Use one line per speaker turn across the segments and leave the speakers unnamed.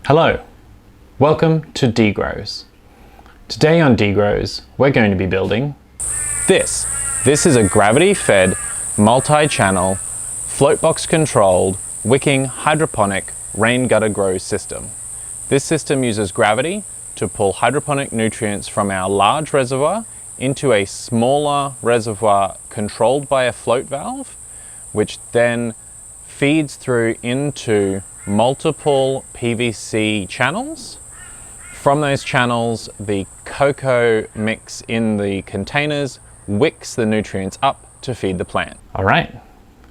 Hello, welcome to Degrows. Today on Degrows, we're going to be building this. This is a gravity-fed, multi-channel, floatbox controlled, wicking hydroponic rain gutter grow system. This system uses gravity to pull hydroponic nutrients from our large reservoir into a smaller reservoir controlled by a float valve, which then feeds through into multiple PVC channels. From those channels, the cocoa mix in the containers wicks the nutrients up to feed the plant. All right,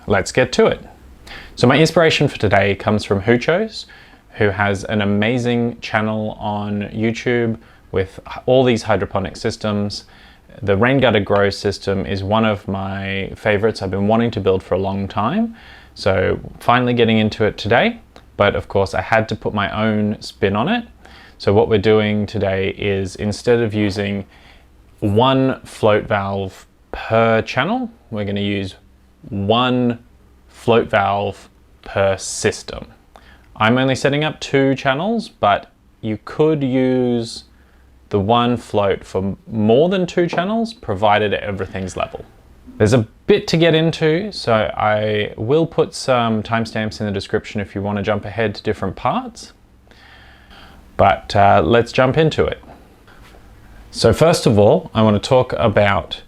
let's get to it. So my inspiration for today comes from Hoocho's, who has an amazing channel on YouTube with all these hydroponic systems. The rain gutter grow system is one of my favorites I've been wanting to build for a long time. So finally getting into it today. But of course I had to put my own spin on it. So what we're doing today is, instead of using one float valve per channel, we're going to use one float valve per system. I'm only setting up 2 channels, but you could use the one float for more than 2 channels, provided everything's level. There's a bit to get into, so I will put some timestamps in the description if you want to jump ahead to different parts. But let's jump into it. So first of all, I want to talk about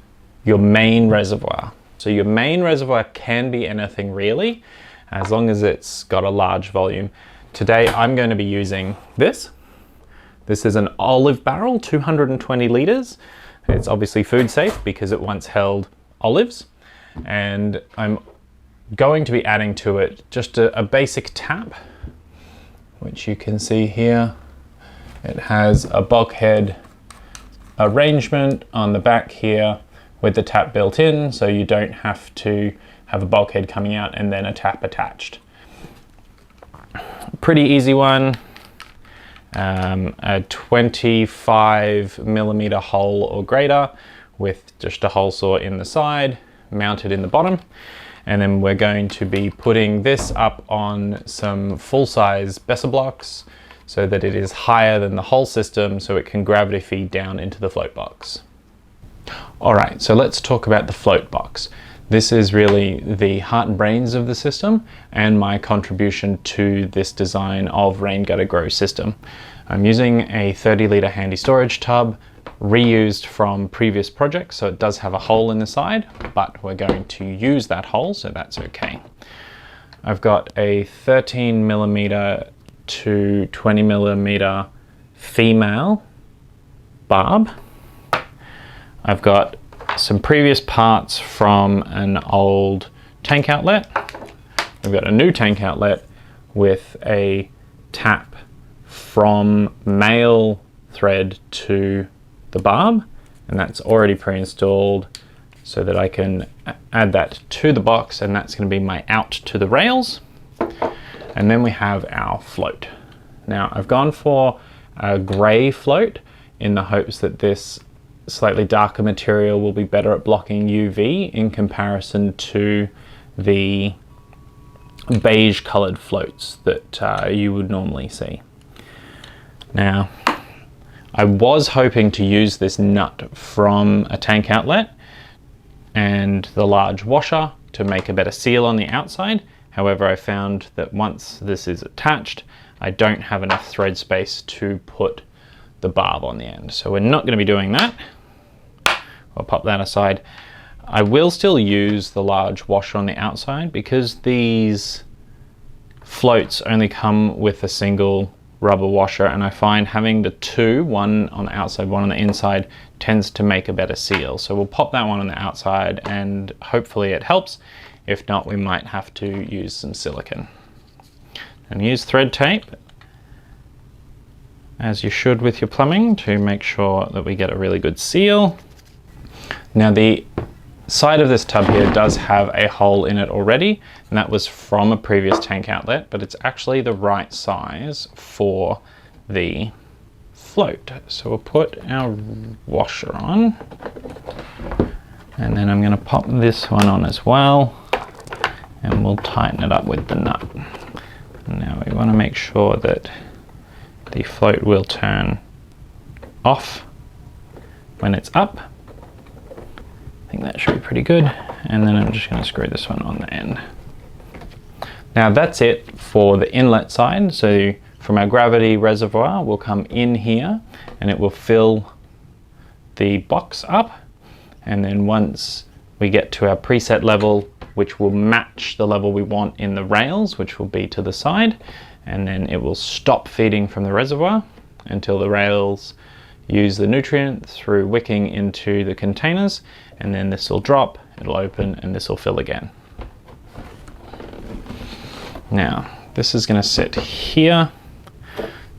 your main reservoir. So your main reservoir can be anything really, as long as it's got a large volume. Today I'm going to be using this. This is an olive barrel, 220 liters. It's obviously food safe because it once held olives, and I'm going to be adding to it just a basic tap, which you can see here. It has a bulkhead arrangement on the back here with the tap built in, so you don't have to have a bulkhead coming out and then a tap attached. Pretty easy one. A 25 millimeter hole or greater with just a hole saw in the side, mounted in the bottom. And then we're going to be putting this up on some full-size Besser blocks so that it is higher than the whole system, so it can gravity feed down into the float box. All right, so let's talk about the float box. This is really the heart and brains of the system and my contribution to this design of rain gutter grow system. I'm using a 30-liter handy storage tub, reused from previous projects, so it does have a hole in the side, but we're going to use that hole, so that's okay. I've got a 13 millimeter to 20 millimeter female barb. I've got some previous parts from an old tank outlet. We've got a new tank outlet with a tap from male thread to the barb, and that's already pre-installed so that I can add that to the box, and that's going to be my out to the rails. And then we have our float. Now I've gone for a grey float in the hopes that this slightly darker material will be better at blocking UV in comparison to the beige colored floats that you would normally see. Now, I was hoping to use this nut from a tank outlet and the large washer to make a better seal on the outside. However, I found that once this is attached, I don't have enough thread space to put the barb on the end. So we're not going to be doing that. I'll pop that aside. I will still use the large washer on the outside because these floats only come with a single rubber washer, and I find having the 2, one on the outside, one on the inside, tends to make a better seal. So we'll pop that one on the outside and hopefully it helps. If not, we might have to use some silicone. And use thread tape, as you should with your plumbing, to make sure that we get a really good seal. Now the side of this tub here does have a hole in it already, and that was from a previous tank outlet, but it's actually the right size for the float. So we'll put our washer on, and then I'm going to pop this one on as well, and we'll tighten it up with the nut. Now we want to make sure that the float will turn off when it's up. I think that should be pretty good. And then I'm just going to screw this one on the end. Now that's it for the inlet side. So from our gravity reservoir, we'll come in here and it will fill the box up. And then once we get to our preset level, which will match the level we want in the rails, which will be to the side, and then it will stop feeding from the reservoir until the rails use the nutrient through wicking into the containers, and then this will drop, it'll open, and this will fill again. Now, this is going to sit here.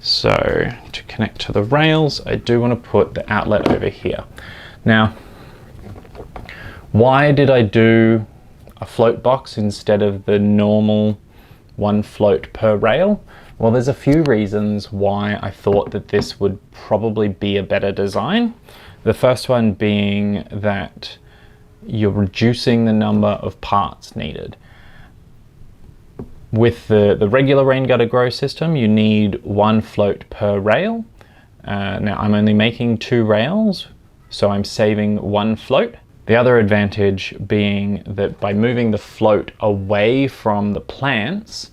So to connect to the rails, I do want to put the outlet over here. Now, why did I do a float box instead of the normal one float per rail? Well, there's a few reasons why I thought that this would probably be a better design. The first one being that you're reducing the number of parts needed. With the regular rain gutter grow system, you need one float per rail. Now I'm only making 2 rails, so I'm saving 1 float. The other advantage being that by moving the float away from the plants,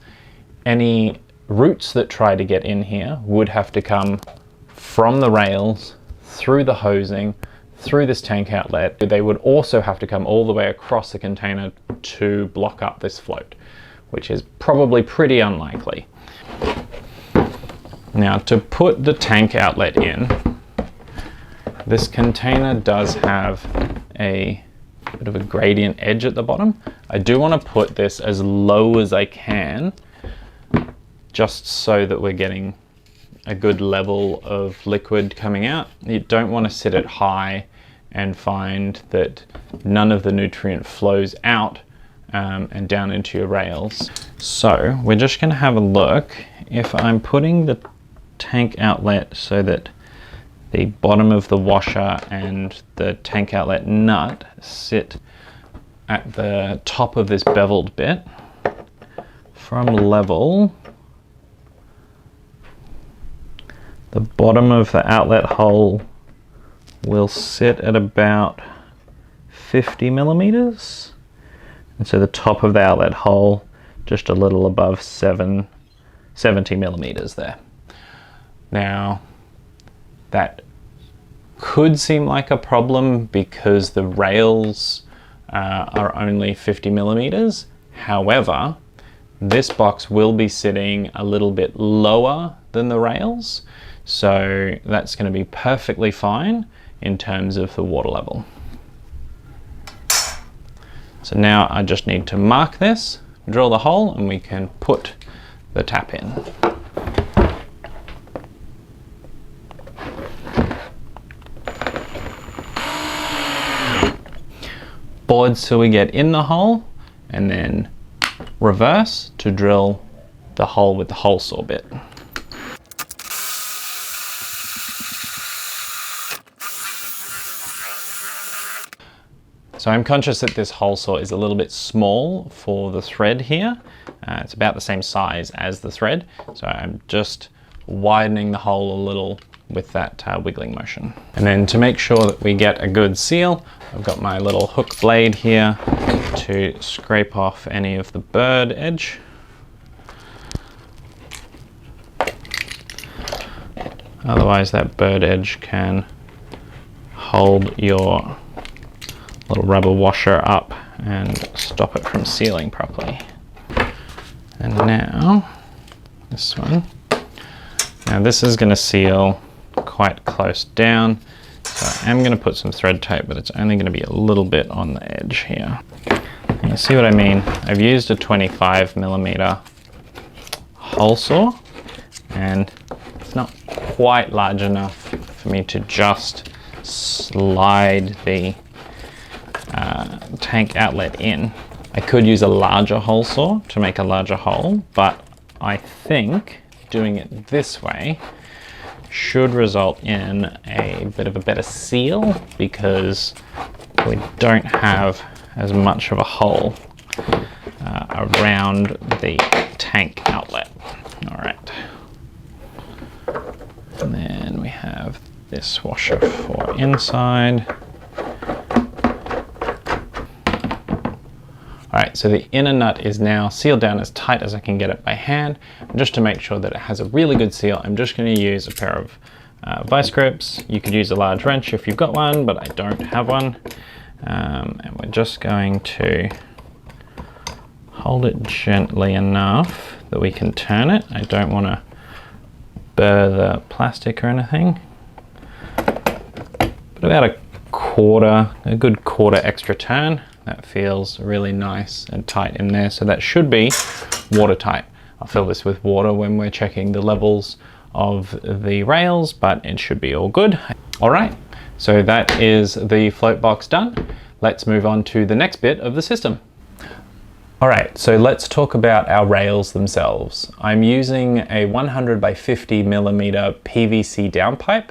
any roots that try to get in here would have to come from the rails, through the hosing, through this tank outlet. They would also have to come all the way across the container to block up this float, which is probably pretty unlikely. Now to put the tank outlet in, this container does have a bit of a gradient edge at the bottom. I do want to put this as low as I can, just so that we're getting a good level of liquid coming out. You don't want to sit it high and find that none of the nutrient flows out and down into your rails. So we're just going to have a look. If I'm putting the tank outlet so that the bottom of the washer and the tank outlet nut sit at the top of this beveled bit, from level, the bottom of the outlet hole will sit at about 50 millimeters. And so the top of the outlet hole, just a little above 70 millimeters there. Now, that could seem like a problem because the rails are only 50 millimeters. However, this box will be sitting a little bit lower than the rails. So that's going to be perfectly fine in terms of the water level. So now I just need to mark this, drill the hole, and we can put the tap in. Board so we get in the hole, and then reverse to drill the hole with the hole saw bit. So I'm conscious that this hole saw is a little bit small for the thread here. It's about the same size as the thread. So I'm just widening the hole a little with that wiggling motion. And then to make sure that we get a good seal, I've got my little hook blade here to scrape off any of the bird edge. Otherwise that bird edge can hold your little rubber washer up and stop it from sealing properly. And now this one. Now this is going to seal quite close down, so I am going to put some thread tape, but it's only going to be a little bit on the edge here. And you see what I mean? I've used a 25 millimeter hole saw, and it's not quite large enough for me to just slide the tank outlet in. I could use a larger hole saw to make a larger hole, but I think doing it this way should result in a bit of a better seal because we don't have as much of a hole around the tank outlet. All right. And then we have this washer for inside. All right, so the inner nut is now sealed down as tight as I can get it by hand. And just to make sure that it has a really good seal, I'm just going to use a pair of vice grips. You could use a large wrench if you've got one, but I don't have one. And we're just going to hold it gently enough that we can turn it. I don't want to burr the plastic or anything. But about a good quarter extra turn. That feels really nice and tight in there. So that should be watertight. I'll fill this with water when we're checking the levels of the rails, but it should be all good. All right, so that is the float box done. Let's move on to the next bit of the system. All right, so let's talk about our rails themselves. I'm using a 100 by 50 millimeter PVC downpipe,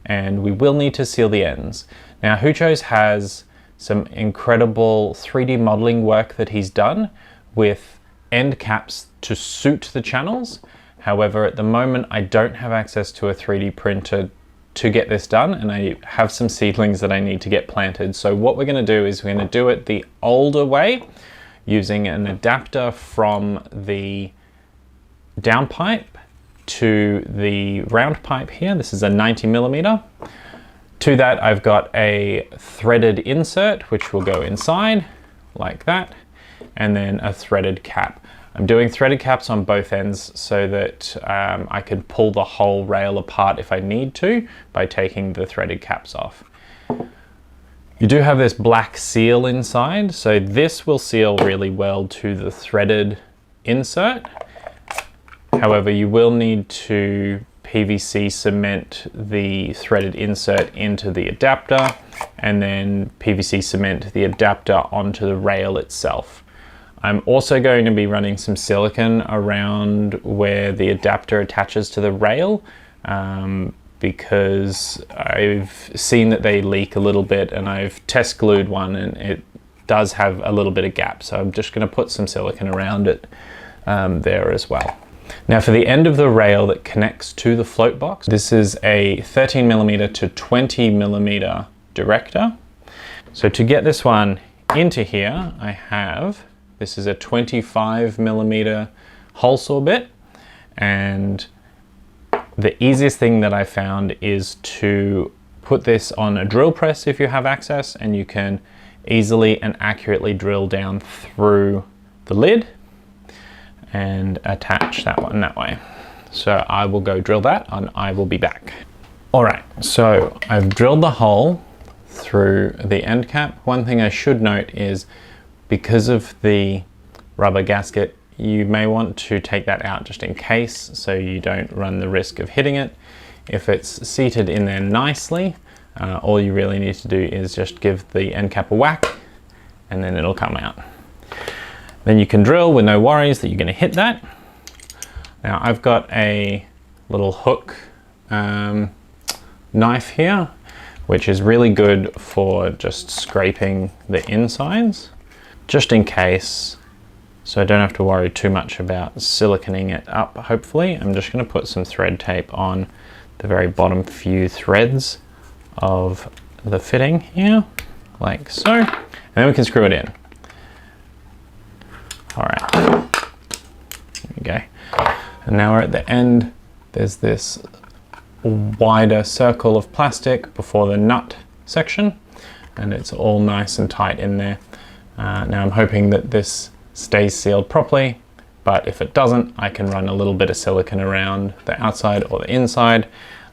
and we will need to seal the ends. Now, Hoocho's has some incredible 3D modeling work that he's done with end caps to suit the channels. However, at the moment, I don't have access to a 3D printer to get this done, and I have some seedlings that I need to get planted. So what we're going to do is we're going to do it the older way, using an adapter from the downpipe to the round pipe here. This is a 90 millimeter. To that, I've got a threaded insert, which will go inside like that, and then a threaded cap. I'm doing threaded caps on both ends so that I can pull the whole rail apart if I need to by taking the threaded caps off. You do have this black seal inside, so this will seal really well to the threaded insert. However, you will need to PVC cement the threaded insert into the adapter, and then PVC cement the adapter onto the rail itself. I'm also going to be running some silicone around where the adapter attaches to the rail, because I've seen that they leak a little bit, and I've test glued one and it does have a little bit of gap. So I'm just going to put some silicone around it there as well. Now for the end of the rail that connects to the float box, this is a 13 millimeter to 20 millimeter director. So to get this one into here, this is a 25 millimeter hole saw bit, and the easiest thing that I found is to put this on a drill press if you have access, and you can easily and accurately drill down through the lid and attach that one that way. So I will go drill that and I will be back. All right, so I've drilled the hole through the end cap. One thing I should note is because of the rubber gasket, you may want to take that out just in case, so you don't run the risk of hitting it. If it's seated in there nicely, all you really need to do is just give the end cap a whack and then it'll come out. Then you can drill with no worries that you're going to hit that. Now I've got a little hook knife here, which is really good for just scraping the insides, just in case, so I don't have to worry too much about siliconing it up. Hopefully, I'm just going to put some thread tape on the very bottom few threads of the fitting here, like so, and then we can screw it in. All right, there we go. And now we're at the end. There's this wider circle of plastic before the nut section, and it's all nice and tight in there. Now I'm hoping that this stays sealed properly, but if it doesn't, I can run a little bit of silicone around the outside or the inside,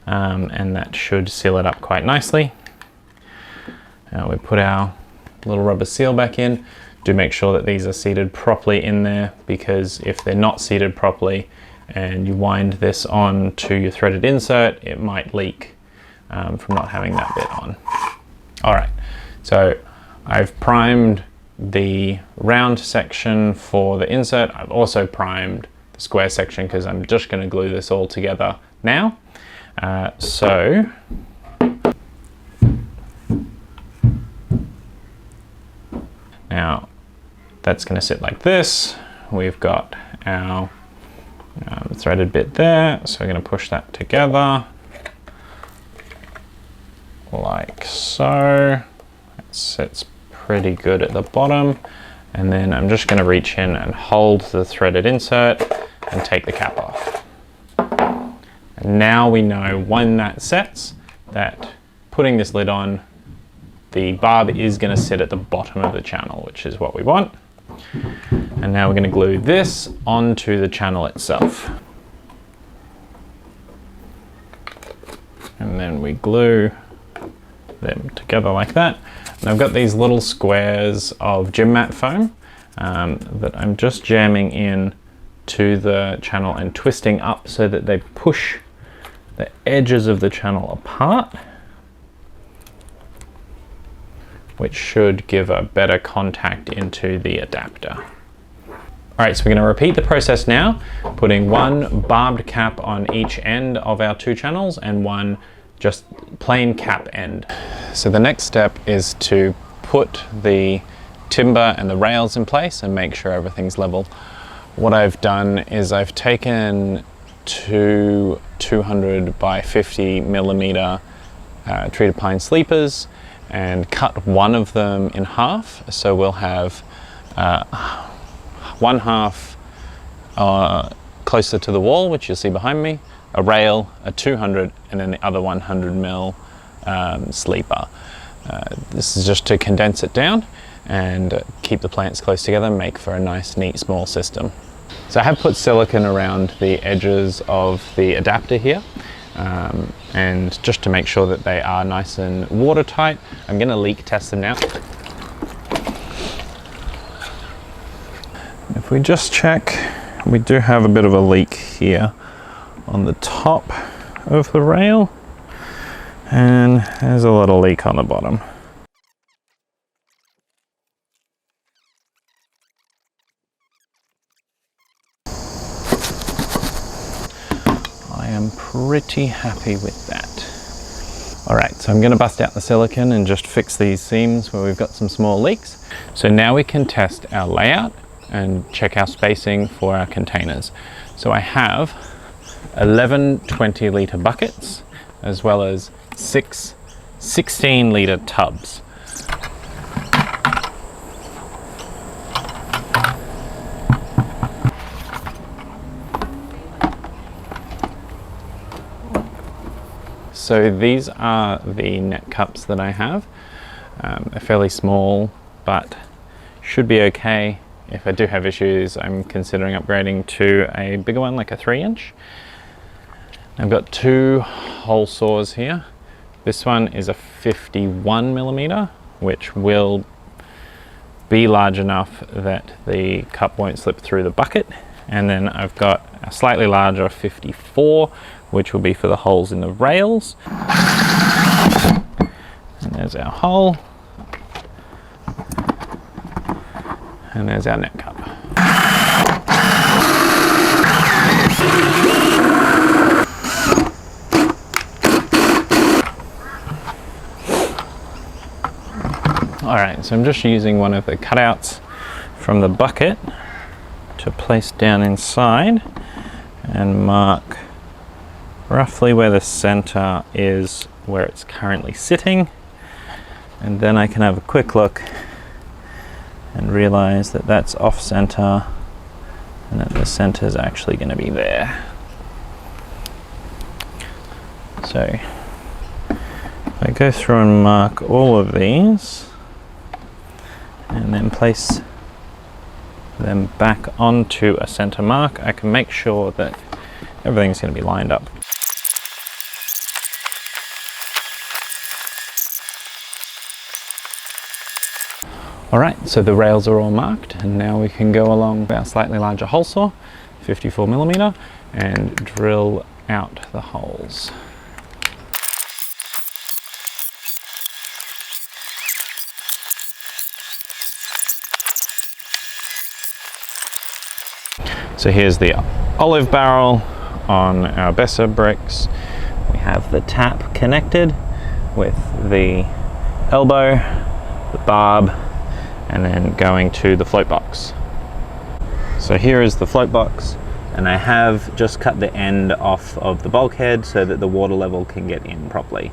and that should seal it up quite nicely. Now we put our little rubber seal back in. Do make sure that these are seated properly in there, because if they're not seated properly and you wind this on to your threaded insert, it might leak from not having that bit on. All right, so I've primed the round section for the insert. I've also primed the square section because I'm just going to glue this all together now. So now that's going to sit like this. We've got our threaded bit there, so we're going to push that together like so. It sits pretty good at the bottom. And then I'm just going to reach in and hold the threaded insert and take the cap off. And now we know when that sets that putting this lid on, the barb is going to sit at the bottom of the channel, which is what we want. And now we're going to glue this onto the channel itself. And then we glue them together like that. And I've got these little squares of gym mat foam that I'm just jamming in to the channel and twisting up so that they push the edges of the channel apart, which should give a better contact into the adapter. All right, so we're going to repeat the process now, putting one barbed cap on each end of our two channels and one just plain cap end. So the next step is to put the timber and the rails in place and make sure everything's level. What I've done is I've taken two 200 by 50 millimeter treated pine sleepers and cut one of them in half. So we'll have one half closer to the wall, which you'll see behind me, a rail, a 200, and then the other 100 mil sleeper. This is just to condense it down and keep the plants close together and make for a nice, neat, small system. So I have put silicone around the edges of the adapter here, and just to make sure that they are nice and watertight, I'm going to leak test them now. If we just check, we do have a bit of a leak here on the top of the rail, and there's a little leak on the bottom. I am pretty happy with that. All right, so I'm going to bust out the silicone and just fix these seams where we've got some small leaks. So now we can test our layout and check our spacing for our containers. So I have 11 20-litre buckets, as well as 6 16-litre tubs. So these are the net cups that I have. They're fairly small, but should be okay. If I do have issues, I'm considering upgrading to a bigger one, like a 3-inch. I've got two hole saws here. This one is a 51 millimeter, which will be large enough that the cup won't slip through the bucket. And then I've got a slightly larger 54, which will be for the holes in the rails. And there's our hole. And there's our net cup. All right, so I'm just using one of the cutouts from the bucket to place down inside and mark roughly where the center is, where it's currently sitting. And then I can have a quick look and realize that that's off center and that the center is actually going to be there. So if I go through and mark all of these and then place them back onto a center mark, I can make sure that everything's going to be lined up. All right, so the rails are all marked, and now we can go along with our slightly larger hole saw, 54 millimeter, and drill out the holes. So here's the olive barrel on our Besser bricks. We have the tap connected with the elbow, the barb, and then going to the float box. So here is the float box, and I have just cut the end off of the bulkhead so that the water level can get in properly.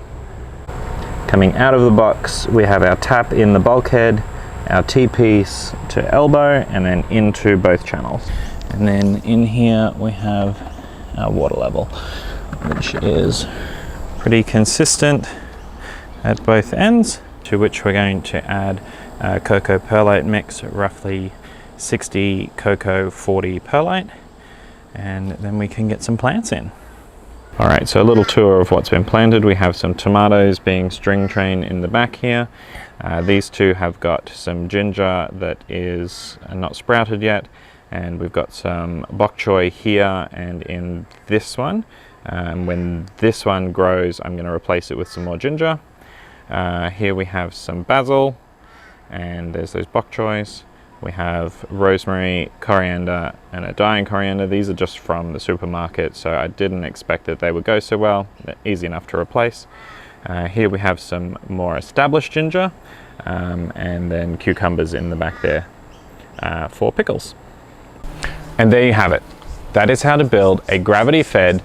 Coming out of the box, we have our tap in the bulkhead, our T-piece to elbow, and then into both channels. And then in here we have our water level, which is pretty consistent at both ends, to which we're going to add cocoa perlite mix, roughly 60 cocoa, 40 perlite, and then we can get some plants in. All right, so a little tour of what's been planted. We have some tomatoes being string trained in the back here. These two have got some ginger that is not sprouted yet, and we've got some bok choy here and in this one. When this one grows, I'm going to replace it with some more ginger. Here we have some basil, and there's those bok choys. We have rosemary, coriander, and a dying coriander. These are just from the supermarket, so I didn't expect that they would go so well. They're easy enough to replace. Here we have some more established ginger, and then cucumbers in the back there for pickles. And there you have it. That is how to build a gravity-fed,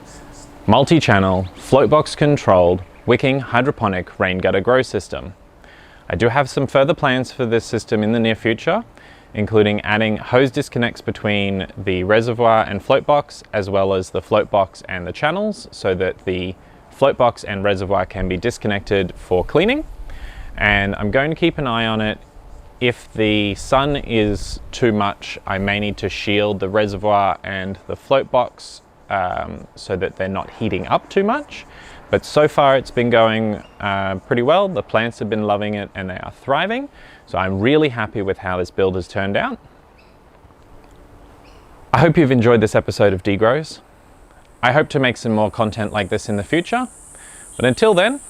multi-channel, floatbox controlled, wicking hydroponic rain gutter grow system. I do have some further plans for this system in the near future, including adding hose disconnects between the reservoir and floatbox, as well as the floatbox and the channels, so that the floatbox and reservoir can be disconnected for cleaning. And I'm going to keep an eye on it. If the sun is too much, I may need to shield the reservoir and the floatbox so that they're not heating up too much. But so far it's been going pretty well. The plants have been loving it and they are thriving. So I'm really happy with how this build has turned out. I hope you've enjoyed this episode of Degrows. I hope to make some more content like this in the future. But until then,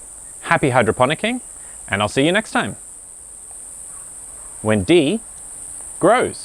happy hydroponicking, and I'll see you next time when D grows.